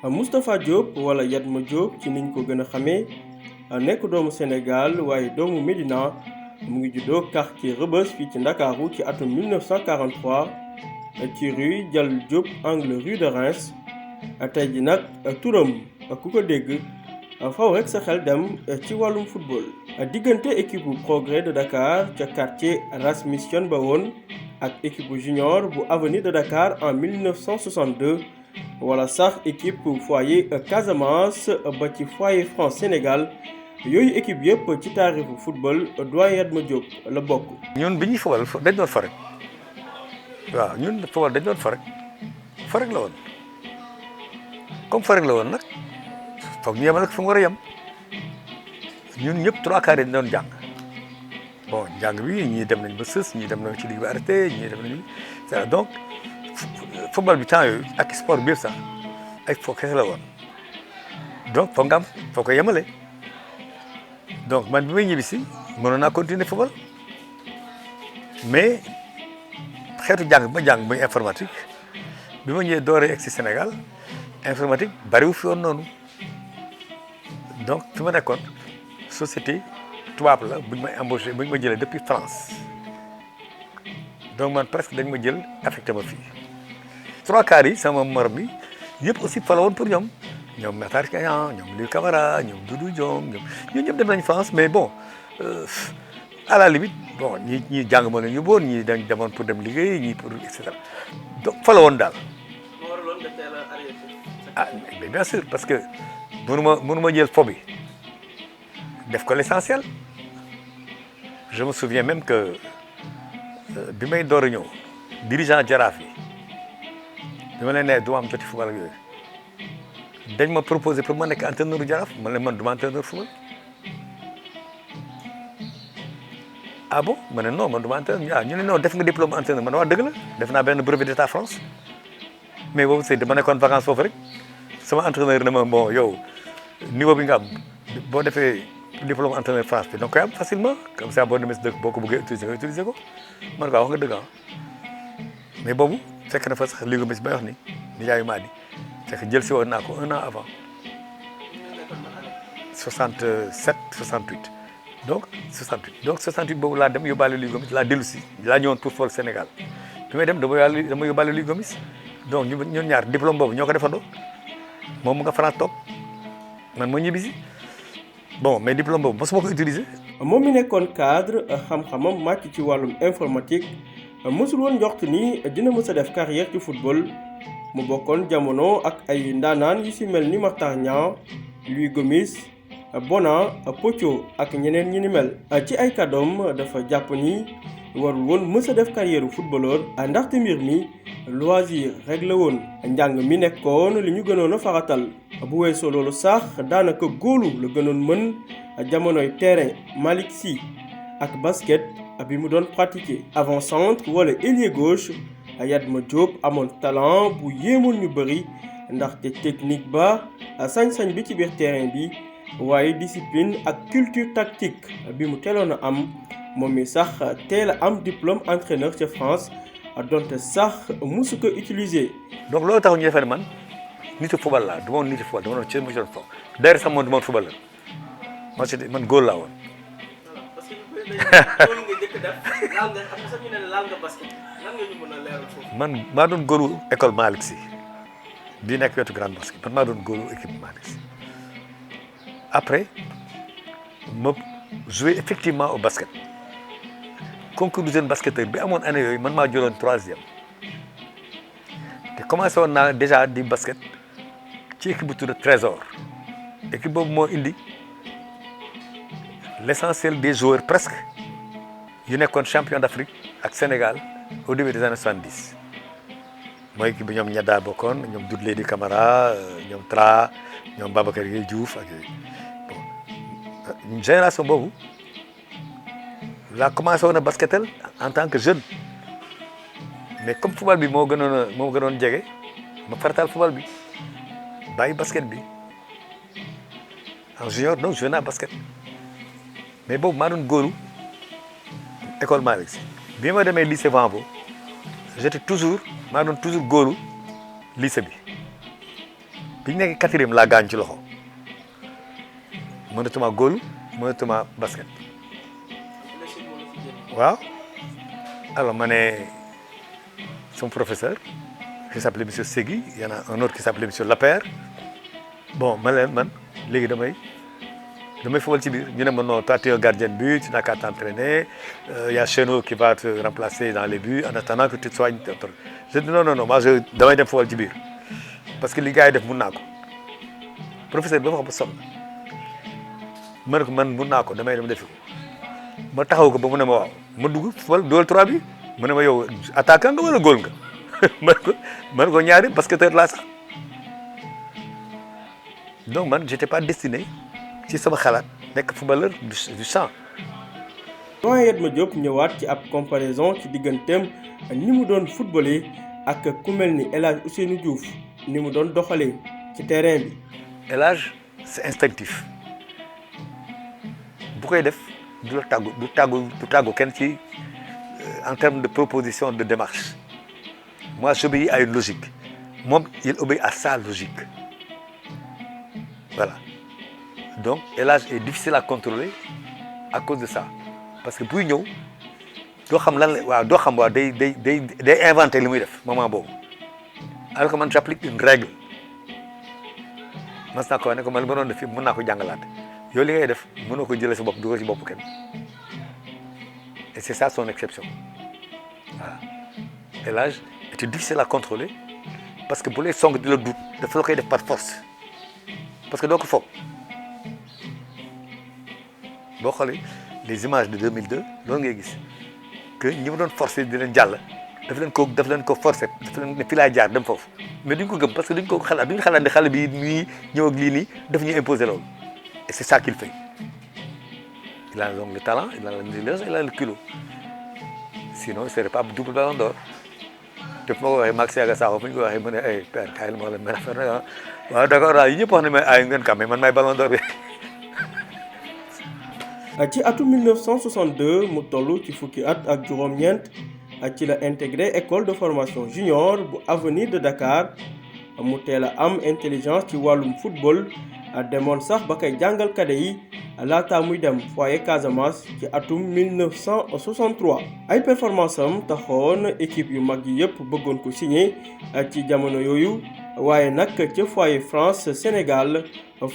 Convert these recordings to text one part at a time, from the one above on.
Moustapha Diop wala Yatma Diop ci niñ ko gën a xamee nekk doomu Sénégal waaye doomu Médina mu ngi juddoo quartier Rebeuss fii ci Ndakaaru ci atum 1943 ci rue Dial Diop angle rue de Reims tey ji nag turam ku ko dégg faw rek sa xel dem ci wàllum football. diggante équipe bu Progrès de Dakar ca quartier Ras Mission ba woon ak équipe bu junior bu Avenir de Dakar en 1962 wala sax équipe foyer Casamance ba ci foyer France Sénégal yooyu équipe yëpp ci taarixu football doyen Yatma Diop la bokk. ñun bi ñuy fubal dañ doon fa rek waaw ñun fubal dañ doon fa rek la woon comme fa rek la woon nag foog ñu yemal ak fu mu war a yem ñun ñëpp 3/4 dañ doon jàng bon jàng bi ñii dem nañ ba sës ñii dem nañ ci ligue bi arrêté ñii dem nañ c'est donc football bi temps yooyu ak sport bi sax ay fo kese la woon donc foog nga am foo ko yemale donc man bi may ñibbi si mënoon naa continuer football mais xeetu jàng bi ma jàng muy informatique bi ma ñëwee dooree egg si Sénégal informatique bariwu fi woon noonu donc fi ma nekkoon société tubaab la buñ may embauché buñ ma jëlee depuis France donc man presque dañ ma jël affecté ma fii 3/4 yi sama morom bi yëpp aussi fa la woon pour ñoom Matar Kayan ñoom Louis Camara ñoom Doudou Diom ñoom ñëpp dem nañ France mais bon à la limite bon ñii jàng moo leen yóbbuwoon ñii dañ demoon pour dem liggéey ñii pour et cetera donc fa la woon daal. moo waraloon nga teel a arrêté. ah mais bien sûr parce que mënu ma jël fo bi def ko l'essentiel je me souviens même que bi may door a ñëw dirigeant Jaraaf yi bi ma leen nee du ma am joti football ak yooyu dañ ma proposé pour ma nekk entraîneur Jaraaf man leen man du ma entraîneur football ah bon ma ne non man du ma entraîneur ñu ne non def nga diplôme entraîneur man waa dëgg la def naa benn brevet d'état France mais boobu c'est dama nekkoon vacances foofu rek sama entraîneur ne ma bon yow niveau bi nga am boo defee diplôme entraîneur France bi donc koy am facilement comme ça boo demee si dëkk boo ko bëggee utiliser ko man quoi wax nga dëgg ah mais boobu fekk na fa sax Ligue Miss bay wax ni nijaayu maa di fekk jël si woon naa ko 1 an avant 67 68 donc 68 boobu laa dem yóbbaale Ligue Miss laa dellu si laa ñëwoon pour football Sénégal bi may dem dama yóbbaale Ligue Miss donc ñun ñaar diplôme boobu ñoo ko defandoo moom mu nga France toog man ma ñibbisi bon mais diplôme boobu mosuma ko utiliser. moom mi nekkoon cadre xam-xamam màcc ci wàllum informatique mosul woon njort ni dina mës a def carrière ci football mu bokkoon jamono ak ay ndaanaan yu si mel ni Matar Niang Louis Gomis Bona Pocho ak ñeneen ñi ni mel. ci ay kàddoom dafa jàpp ni warul woon mës a def carrière footballeur ndaxte mbir mi loisir rek la woon njàng mi nekkoon li ñu gënoon a faratal bu weesoo loolu sax daanaka góolu la gënoon mën jamonoy terrain Malick Sy ak basket bi mu doon pratiquer avant-centre wala ailier gauche Yatma Diop amoon talent bu yéemoon ñu bëri ndaxte technique ba sañ-sañ bi ci biir terrain bi waaye discipline ak culture tactique bi mu teeloon a am moom mi sax teel a am diplôme entraîneur ca France donte sax musu ko utiliser. donc loolu tax ñu defee ne man nitu football laa du ma woon nitu football dama doon ci doon fo d'ailleurs sax man du ma woon football la man góol laa woon. parce que góol nga njëkk def laal nga am sax ñu ne laal nga basket lan nga ñu mën a leeral foofu. man maa doon góolu école Malick Sy bii nekk wetu grande basket man maa doon góolu équipe Malick Sy après ma joué effectivement au basket. concours du jeune basketteur bi amoon année yooyu man maa jëloon 3e te commencé woon naa déjà di basket ci équipe bu tudd Trésor équipe boobu moo indi l'essentiel des joueurs presque yu nekkoon champion d'Afrique ak Sénégal au début des années 70 mooy équipe bi ñoom Ñadda bokkoon ñoom Doudou di Camara ñoom Tra ñoom Babacar Gueye Diouf ak yooyu bon génération boobu laa commencé woon a basketal en tant que jeune mais comme football bi moo gënoon jege ma farataal football bi bàyyi basket bi en junior donc joué naa basket mais boobu maa doon góolu école Malick Sy bi ma demee lycée Vanvo maa doon toujours góolu lycée bi bi ñu nekk quatrième laa gaañ ci loxo mënatuma góol mënatuma basket waaw. Alors ma ne son professeur qui s'appelait monsieur Segui, il y en a un autre qui s'appelait monsieur Lapère bon ma leen man léegi damay fubal ci biir ñu ne ma non toi tu es un gardien de but tu n'as qu'à t'entraîner il y a Chenot qui va te remplacer dans les buts en attendant que tu te soignes. Je dis non moi damay dem fubal ci biir parce que li gars yi def mun naa ko professeur bi dafa wax ba sonn ma ne ko man mun naa ko damay dem defi ko ma taxaw ko ba mu ne ma waaw ma dugg fubal dool 3 bi mu ne ma yow attaquant nga wala góol nga man ko ñaari basketteur laa sax donc man j'étais pas destiné ci sama xalaat nekk footballeur du champ. doyen Yatma Diop ñëwaat ci ab comparaison ci digganteem ni mu doon footballé ak ku mel ni El Hadj Ousseynou Diouf ni mu doon doxalee ci terrain bi. El Hadj c'est instinctif bu koy def du la tàggu kenn ci en termes de proposition de démarche moi j'obéis à une logique moom il obéit à sa logique voilà donc El Hadj est difficile à contrôler à cause de ça parce que buy ñëw doo xam lan la waaw doo xam waaw day inventer li muy def moment boobu alors que man j'applique une règle mas naa ko ne ko man li ma doon def fii mën naa ko jàngalaat yow li ngay def mënoo ko jëlee sa bopp dugal ci bopp kenn et c'est ça son exception voilà. El Hadj était difficile à contrôler parce que bu lay song di la dut dafa la koy def par force parce que doo ko foog boo xoolee les images de 2002 loolu ngay gis que ñi ma doon forcer di leen jàll daf leen ko forcer daf leen ne fii laay jaar dem foofu mais duñ ko gëm parce que duñ xalaat ne xale bi nii ñëw ak lii nii daf ñuy imposer loolu et c'est ça qu'il fait il a donc le talent il a l'intelligence il a le culot sinon il serait pas double ballon d'or te fu ma ko waxee Max Siaga Sakho fu ñu ko waxee mu ne ay père kaay la ma la mel affaire na waaw d'accord waaw yi ñëpp wax ne may ay ngeen kam mais man may ballon d'or bi. ci atum 1962 mu toll ci fukki at ak juróom-ñeent ci la intégré école de formation junior bu Avenir de Dakar mu teel a am intelligence ci wàllum football demoon sax ba koy jàngal kade yi laata muy dem foyer Casamance ci atum 1963 ay performance am taxoon équipe yu mag yi yëpp bëggoon ko signé ci jamono yooyu waaye nag ca foyer France Sénégal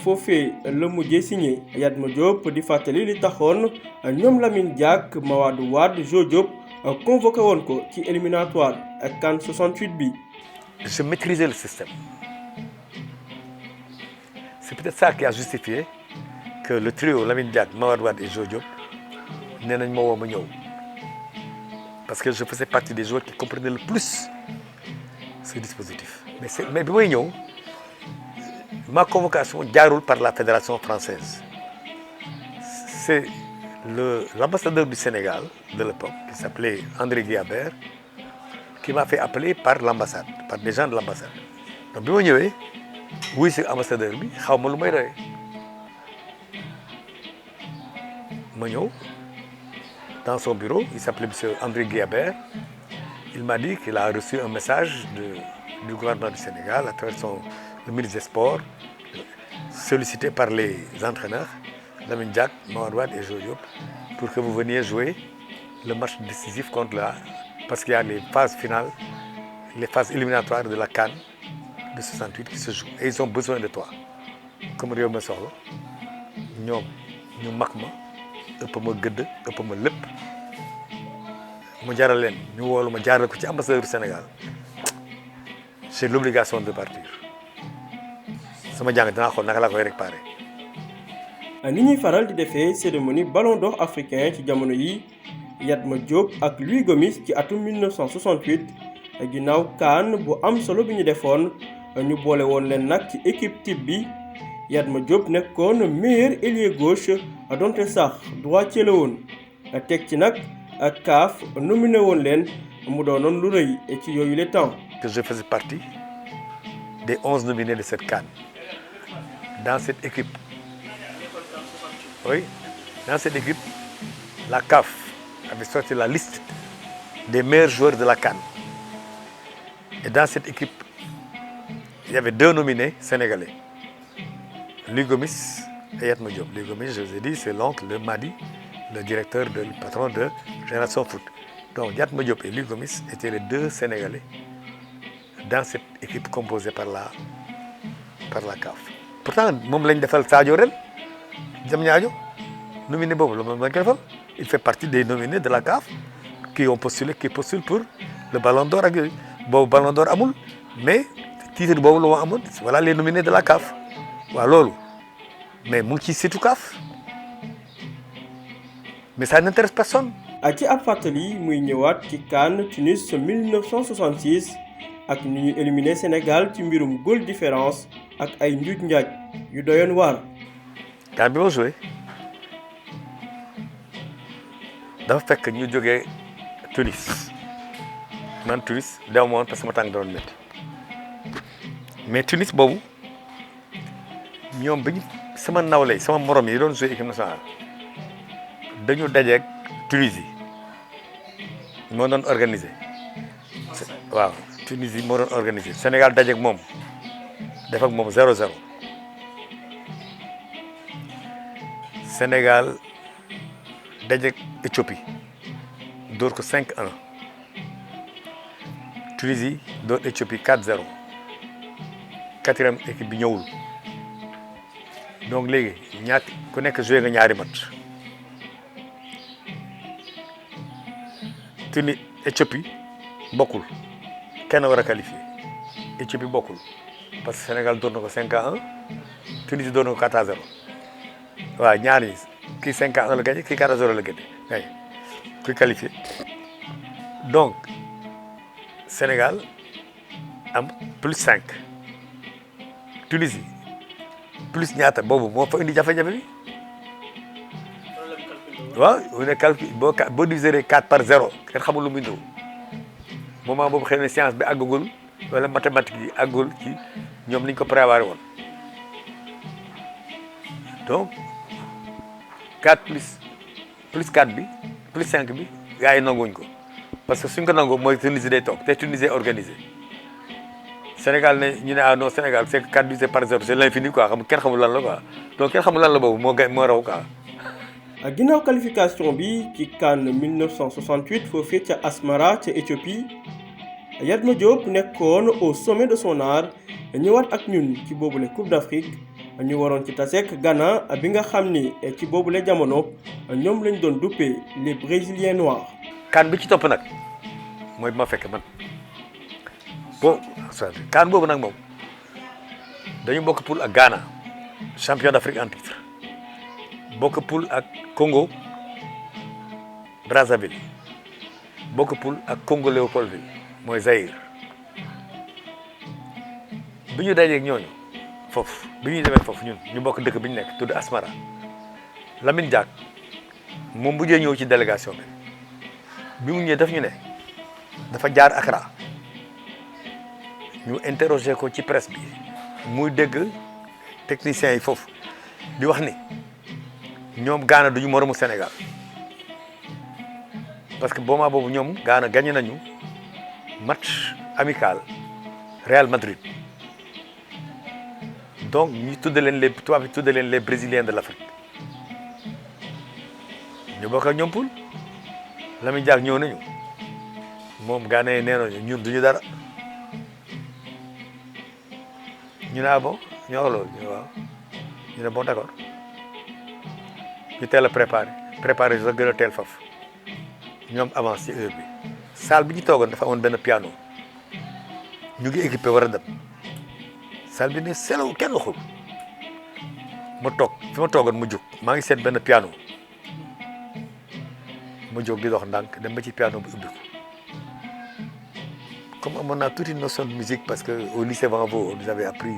foofee la mujjee signé Yatma Diop di fàttali li taxoon ñoom Lamine Diack Mawadou Wade Jo Diop convoqué woon ko ci éliminatoire ak CAN 68 bi. Je maîtrisais le système. C'est peut-être ça qui a justifié que le trio Lamine Diack Mawadou Wade et Jo Diop nee nañ ma woo ma ñëw parce que je faisais partie des joueurs qui comprenaient le plus ce dispositif. mais bi may ñëw ma convocation jaarul par la fédération française c'est l'ambassadeur du Sénégal de l'époque qui s'appelait André Guillabert qui m'a fait appeler par l'ambassade par des gens de l'ambassade donc bi ma ñëwee wuy si ambassadeur bi xaw ma lu may doyee ma ñëw dans son bureau il s'appelait monsieur André Guillabert il m'a dit qu'il a reçu un message du gouvernement du Sénégal à travers le ministre des Sports sollicité par les entraîneurs Lamine Diack Mawadou Wade et Jo Diop pour que vous veniez jouer le match décisif contre parce qu'il y a les phases finales les phases éliminatoires de la CAN de 68 qui se jouent et ils ont besoin de toi comme réew ma soxla ñoom ñu mag ma ëpp ma gëdd ëpp ma lépp mu jaral leen ñu woolu ma jaarale ko ci ambassadeur du Sénégal j'ai l'obligation de partir sama jàng dinaa xool naka laa koy réparer. ni ñuy faral di defee cérémonie ballon d'or africain ci jamono yi Yatma Diop ak Louis Gomis ci atum 1968 ginnaaw CAN bu am solo bi ñu defoon ñu boole woon leen nag ci équipe type bi Yatma Diop nekkoon meilleur ailier gauche donte sax droitier la woon teg ci nag CAF nominé woon leen mu doonoon lu rëy ci yooyu le temps. que je faisais partie des 11 nominés de cette CAN dans cette équipe. Oui, dans cette équipe, la CAF avait sorti la liste des meilleurs joueurs de la CAN. Et dans cette équipe, il y avait 2 nominés sénégalais, Louis Gomis et Yatma Diop. Louis Gomis, je vous ai dit, c'est l'oncle de Madi, le directeur, le patron de Génération Foot. Donc Yatma Diop et Louis Gomis étaient les 2 Sénégalais dans cette équipe composée par la CAF. Pourtant moom lañ defal Sadio ren Diamniadio nominé boobu la moom lañ ko defal. Il fait partie des nominés de la CAF qui postulent pour le Ballon d'Or ak yooyu. Boobu Ballon d'Or amul mais titre boobu la moo amoon voilà les nominés de la CAF waaw loolu mais mu ngi ci situ CAF mais ça n'intéresse personne. ci ab fàttali muy ñëwaat ci CAN Tunis 1966 ak ni ñu éliminé Sénégal ci mbirum goal différence ak ay njuuj njaaj yu doyoon waar. CAN bi ma joué dafa fekk ñu jógee Tunis man Tunis dew ma woon parce que ma tànk doon métti mais Tunis boobu ñoom bi ñu sama nawle sama morom yi doon joué équipe nationale dañu dajeeg Tunisie moo doon organisé waaw Tunisie moo doon organisé Sénégal dajeeg moom def ak moom 0-0 Sénégal dajeeg Éthiopie dóor ko 5-1 Tunisie dóor Éthiopie 4-0 quatrième équipe bi ñëwul donc léegi ñaati ku nekk joué nga ñaari match Éthiopie bokkul kenn war a qualifié Éthiopie bokkul parce que Sénégal doon na ko 5-1 Tunisie doon na ko 4-0 waaw ñaar ñi kii 5-1 la gagné kii 4-0 la gagné kuy qualifié donc Sénégal am +5 Tunisie plus ñaata boobu moo fa indi jafe-jafe bi waaw on est calcul boo diviser 4 par 0 kenn xamul lu muy ñëw moment boobu xëy na science bi àggagul wala mathématique yi àggul ci ñoom niñ ko prévoir woon donc 4 plus 4 bi plus 5 bi gars yi nanguwuñ ko parce que suñ ko nangoo mooy Tunisie day toog te Tunisie organisé Sénégal ne ñu ne ah non Sénégal c'est que 4 divisé par 0 c'est l'infini quoi kenn xamul lan la quoi donc kenn xamul lan la boobu moo raw quoi. ginnaaw qualification bi ci CAN 1968 foofee ca Asmara ca Éthiopie Yatma Diop nekkoon au sommet de son art ñëwaat ak ñun ci boobule Coupe d'Afrique ñu waroon ci taseek Ghana bi nga xam ni ci boobule jamono ñoom lañ doon duppee les Brésiliens noirs. CAN bi ci topp nag mooy bi ma fekk man bon CAN boobu nag moom dañu bokk poule ak Ghana champion d'Afrique en titre bokk poule ak Congo Brazzaville bokk poule ak Congo Léopoldville mooy Zaïre bi ñu dajeeg ñooñu foofu bi ñuy demee foofu ñun ñu bokk dëkk bi ñu nekk tudd Asmara Lamine Diack moom bu ñëw ci délégation bi mu ñëwee daf ñu ne dafa jaar Accra ñu interroger ko ci presse bi muy dégg techniciens yi foofu di wax ni ñoom Ghana duñu moromu Sénégal parce que moment boobu ñoom Ghana gagné nañu match amical Real Madrid donc ñu tudde leen les tubaab bi tudde leen les Brésiliens de l'Afrique ñu bokk ak ñoom poul Lamine Diack ñëw nañu moom Ghana yi nee nañu ñun duñu dara ñu ne bon ñoo wax loolu ñu ne waaw ñu ne bon d'accord ñu teel a préparé sax gën a teel faf ñoom avance ci heure bi salle bi ñu toogoon dafa amoon benn piano ñu ngi équipé war a dem salle bi ne selaw kenn waxul ma toog fi ma toogoon mu jóg maa ngi seet benn piano ma jóg di dox ndànk dem ba ci piano bi ubbi ko comme amoon naa toute une notion de musique parce que au lycée Vanvo on nous avait appris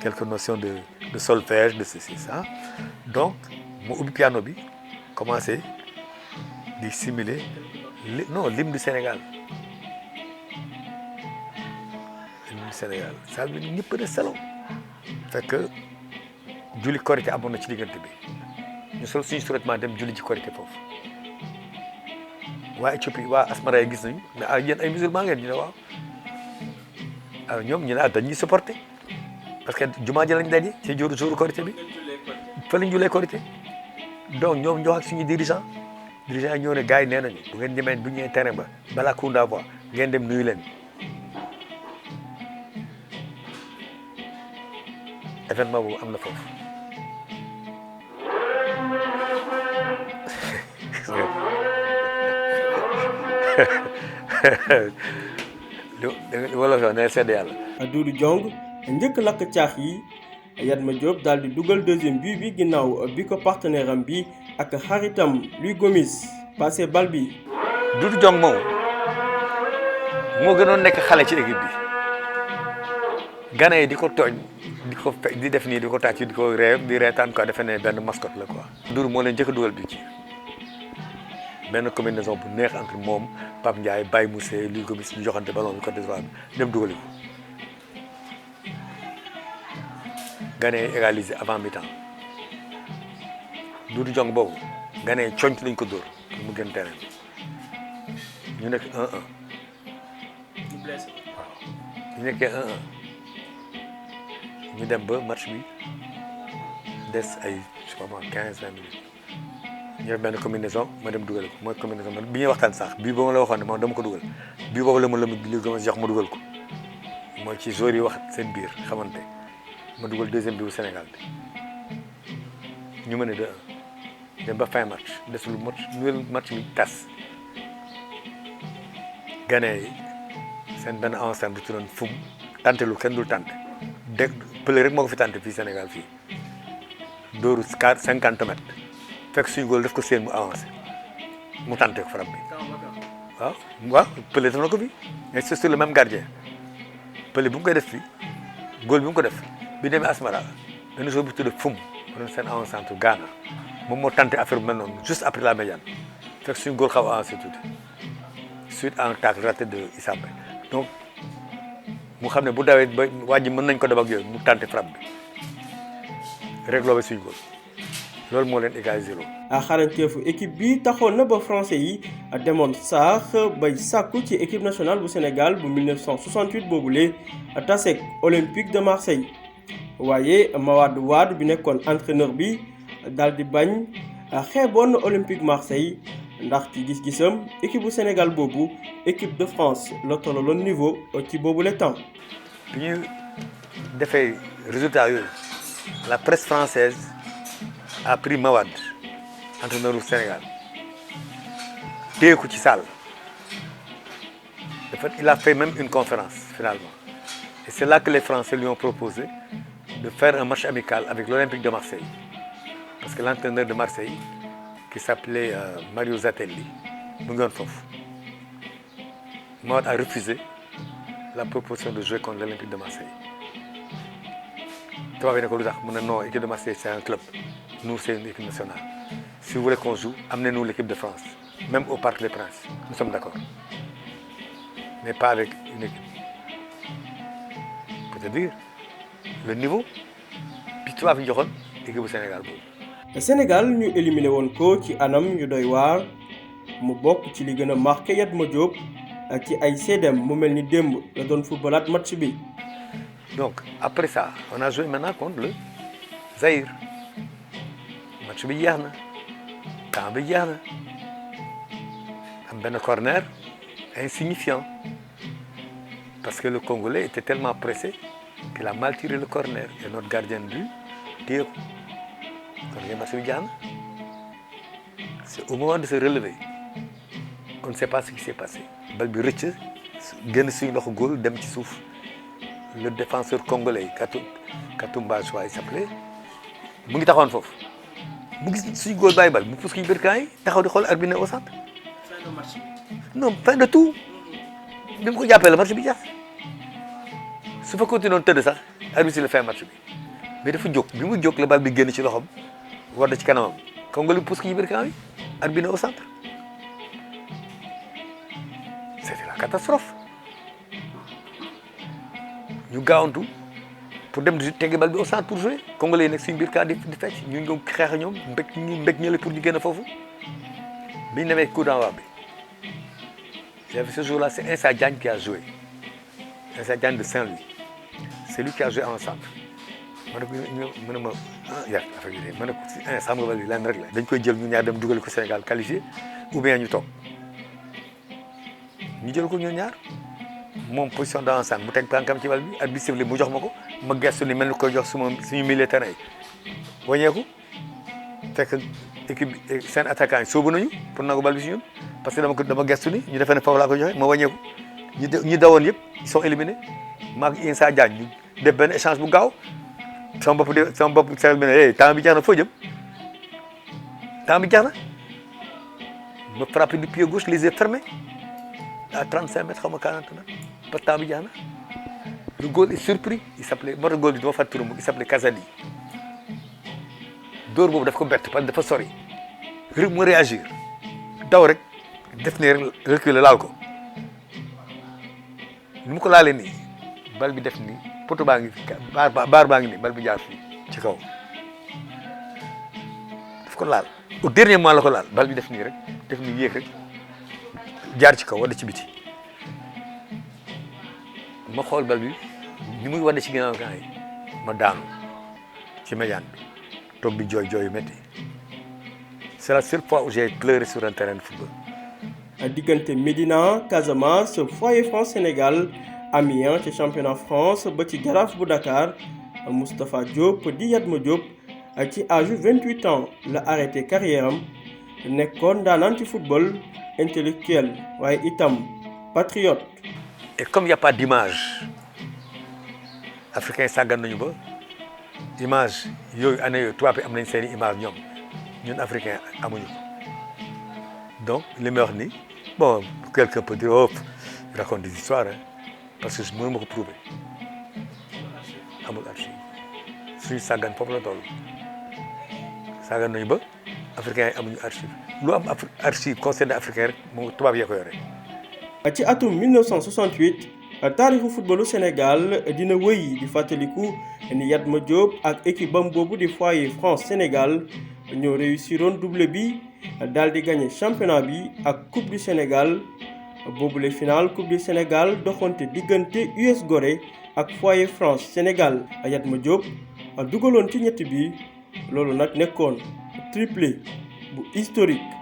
quelques notions de solfège de ceci ça donc mu ubbi piano bi commencé di simuler l'hymne du Sénégal l'hymne du Sénégal salle bi ñëpp de selaw fekk julli korité amoon na ci diggante bi ñu sol suñu survêtement dem julli ci korité foofu waa Éthiopie waa Asmara yi gis nañu ne ah yéen ay musulman ngeen ñu ne waaw alors ñoom ñu ne ah dañuy supporter parce que jumaa ji lañ daje ci jour korité bi fa lañ julee korité donc ñoom ñoo ak suñu dirigeant yi ñoo ne gars yi nee nañu bu ngeen demee bu ñëwee terrain ba balaa coup d'envoi ngeen dem nuyu leen événement boobu am na foofu. wala fi ne sedd yàlla. Doudou Diong njëkk lakk caax yi Yatma Diop daal di dugal deuxième but bi ginnaaw bi ko partenaire am bi ak xaritam Louis Gomis passé bal bi. Doudou Diong moom moo gënoon nekk xale ci équipe bi Gana yi di ko tooñ di def nii di ko tàcc di ko di reetaan quoi defe ne benn mascotte la quoi. Doudou moo leen njëkk a dugal bi ci benn combinaison bu neex entre moom Pape Ndiaye Baye Moussé Louis Gomis ñu joxante ballon bi côté droit bi dem dugali ko. Gana yi égalisé avant mi-temps Doudou Diong boobu Gana yi coñt lañ ko dóor pour mu gën terrain ñu nekk 1-1 waaw ñu nekkee 1-1 ñu dem ba match bi des ay je sais pas moi 15-20 minutes ñu def benn combinaison ma dem dugal ko mooy combinaison bi ñuy waxtaan sax bii boobu la waxoon ne moom dama ko dugal bii boobu la ma li gën a jox ma dugal ko mooy ci joueurs yi wax seen biir xamante ma dugal deuxième bi bu Sénégal bi ñu mën a 2-1 dem ba fin match des lu match bi tas Gana yi seen benn enceinte bu tuddoon fum tante lu kenn dul tante dégg pële rek moo ko fi tante fii Sénégal fii dóoru 50 mètres fekk suñu góol daf ko seen mu avancé mu tante ko frappe bi waaw pële def na ko fi mais c'est sur le même gardien pële bu mu koy def fii góol bi mu ko def bi demee Asmara benn jour bu tudd fum ma doon seen enceinte Ghana moom moo tante affaire bu mel noonu juste après la médiane fekk suñu góol xaw avancé tuuti suite à un tacle raté de Issa Mbaye donc mu xam ne bu dawee ba waa ji mën nañ ko def ak yooyu mu tante frappe bi réglé ba suñu góol loolu moo leen égalisé loo. xarañteefu équipe bi taxoon na ba français yi demoon sax bay sàkku ci équipe nationale bu Sénégal bu 1968 boobule tasek Olympique de Marseille waaye Mawade Wade bi nekkoon entraîneur bi daal di bañ xeeboon Olympique Marseille ndax ci gis-gisam équipe bu Sénégal boobu équipe de France la tollaloon niveau ci boobule temps. bi ñu defee résultat yooyu la presse française a pris Mawade entraîneur du Sénégal téye ko ci salle en fait il a fait même une conférence finalement et c'est là que les Français lui ont proposé de faire un match amical avec l'Olympique de Marseille parce que l'entraîneur de Marseille qui s'appelait Mario Zatelli mu ngi woon foofu Mawade a refusé la proposition de jouer contre l'Olympique de Marseille tubaab yi ne ko lu tax mu ne non équipe de Marseille c'est un club nous c'est une équipe nationale si vous voulez qu'on joue amenez-nous l'équipe de France même au Parc des Princes nous sommes d'accord mais pas avec une équipe pour te dire le niveau bi tubaab yi joxoon équipe bu Sénégal boobu. Sénégal ñu éliminé woon ko ci anam yu doy waar mu bokk ci li gën a marqué Yatma Diop ci ay seedem mu mel ni démb la doon footballaat match bi. donc après ça on a joué maintenant contre le Zaïre match bi jeex na temps bi jeex na am benn corner insignifiant parce que le Congolais était tellement pressé qu'il a mal tiré le corner et notre gardien de but téye ko kon match bi jeex na c'est au moment de se relever qu'on ne sait pas ce qui s'est passé bal bi rëcc génn suñu loxo góol dem ci suuf le défenseur congolais Katumba Joa il s'appelait mu ngi taxawoon foofu mu gis suñu góol bàyyi bal mu pousse ko ci biir camp yi taxaw di xool arbitre au centre. fin de match bi. non fin de tout bi mu ko jàppee la match bi jeex su fa continué woon tëdd sax arbitre si la fin match bi mais dafa jóg bi mu jóg la bal bi génn ci loxoom war na ci kanamam congolais pousse ko ci biir camp yi arbitre au centre c'était la catastrophe. ñu gaawantu pour dem di tege bal bi au centre pour jouer congolais yi nekk suñu biir camp di fecc ñu ngi xeex ñoom mbég ñële pour ñu génn foofu bi ñu demee coup d'envoi bi il y avait ce jour-là c'est Insa Diagne qui a joué Insa Diagne de Saint-Louis c'est lui qui a joué en centre ma ne ko mu ne ma yar affaire yi de ma ne ko xam nga bal bi lan rek la dañ koy jël ñu ñaar dem dugal ko Sénégal qualifié ou bien ñu toog ñu jël ko ñun ñaar moom position d'avancement mu teg tànkam ci bal bi at bi sifle mu jox ma ko ma gestu ni mel ni koy jox suñu milieu terrain yi wañeeku fekk équipe seen attaquant yi sóobu nañu pour nangu bal bi si ñun parce que dama gestu ni ñu defee ne foofu laa ko joxe ma wañeeku ñi dawoon yëpp ils sont éliminés maag Insa Diagne ñu def benn échange bu gaaw sama bopp seetlu bi ne temps bi jeex na foo jëm temps bi jeex na ma frappé du pied gauche les yeux fermés à 35 mètres xaw ma 40 mètres parce que temps bi jeex na le goal est surpris il s'appelait moo tax goal bi dama fàttali turam il s'appelait Kazadi dóor boobu daf ko bett parce que dafa sori rek mu réagir daw rek def ne reculer laal ko ni mu ko laalee nii bal bi def nii poto baa ngi fi baar baa ngi nii bal bi jaar fii ci kaw daf ko laal au dernier moment la ko laal bal bi def nii rek def nii yéeg rek jaar ci kaw wala ci biti ma xool bal bi ni muy wane ci ginnaaw gaa yi ma daanu ci médiane bi toog di jooy yu métti c'est la seule fois où j'ai pleuré sur un terrain de football. diggante Médina Casamance Foyer France Sénégal Amiens ci championnat France ba ci Jaraaf bu Dakar Moustapha Diop di Yatma Diop ci âge 28 ans la arrêté carrière am nekkoon daanaan ci football intellectuel waaye itam patriote. Et comme il n'y a pas d'image africain sàggan nañu ba image yooyu année yooyu tubaab yi am nañ seen i image ñun africain amuñu ko donc li may wax ni bon quelqu'un peut dire oh raconte des histoires parce que mënu ma ko prouver amul archive suñu sàggan foofu la toll sàggan nañu ba africain yi amuñu archive lu am archive concerné africain rek moom tubaab yee ko yore. ci atum 1968 taarixu footballu Sénégal dina wëy di fàttaliku ni Yatma Diop ak équipe bam boobu di Foyer France Sénégal ñoo réussiroon doublé bi daal di gagné championnat bi ak coupe du Sénégal boobule final coupe du Sénégal doxante diggante US Gorée ak Foyer France Sénégal Yatma Diop dugaloon ci ñett bi loolu nag nekkoon triplé bu historique.